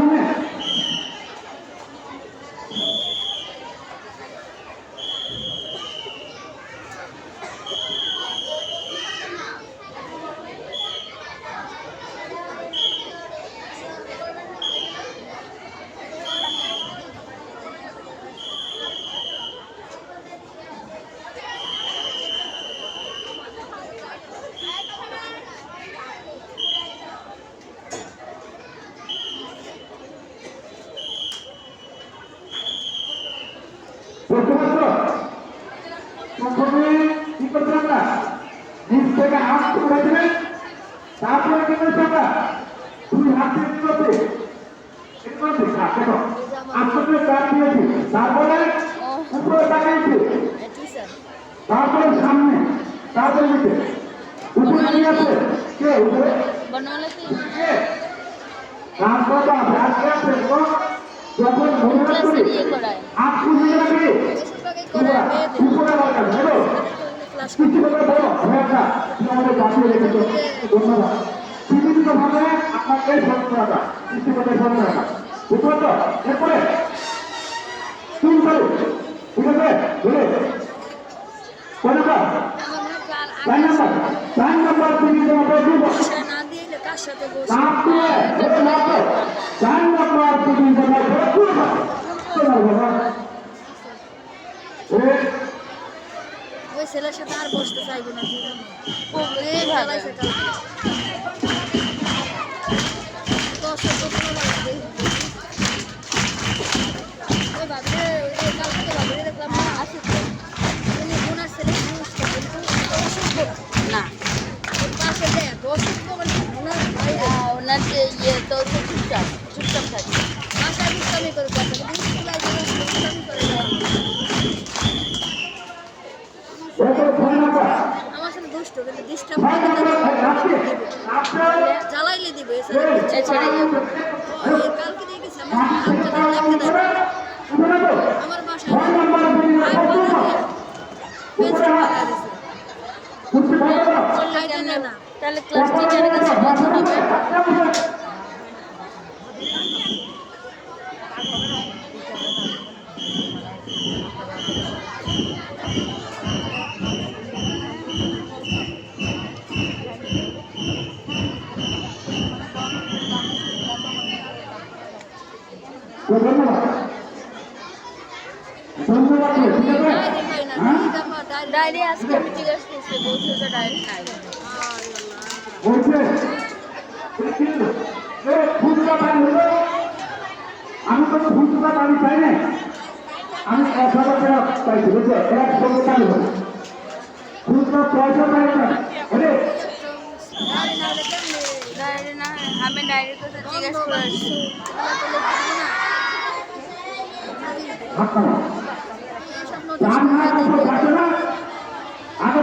সামনে প্রথমে কি করতে আমরা নিচ থেকে হাত তুলে দিলেন, তারপরে কি করতে আমরা দুই হাত দিয়ে আপনাদের চাপ দিয়েছি, তারপরে উপরে তাকাইছি, তারপরে সামনে, তারপরে নিচে উপরে নিয়ে আছে কে উপরে তারপর আজকে আছে যখন মনে করি হাত খুঁজে রাখি উপরে দরকার হলো কিছু করে বলো ভয়টা আমাদের জাতীয় রেখেছে। ধন্যবাদ। বিভিন্নভাবে আপনাকে স্মরণ রাখা কিছু করে স্মরণ রাখা বুঝলো তো। এরপরে তিন করে ঠিক আছে বলে কয় নাম্বার 4 নাম্বার তিনি তোমাদের দিব 4 নাম্বার তিনি ওই ছেলের সাথে আর বসতে চাইবো না। না ওনার যে ইয়ে তো চুপচাপ চুপচাপ থাকে বাসায় দুষ্টামি করে আমার সাথে দুষ্ট কিন্তু ডিস্টার্ব জ্বালাইলে দিবে ছেড়ে যাবে। কালকে দিয়ে গেছে আমার বাসায় তাহলে ক্লাস টিচারের কাছে বলতে দিবে। ডায়েরি আজকে আমি জিজ্ঞাসা করছি বলছে যে ডায়েরি নাই। আমি কোনো ভুলটা আমি চাই না, আমি 1000 টাকা চাইছি বুঝলে 100 টাকা ভুলটা পয়সা চাই না। ডায়েরি না আমি ডায়েরির কথা জিজ্ঞাসা করে আসছি। আগে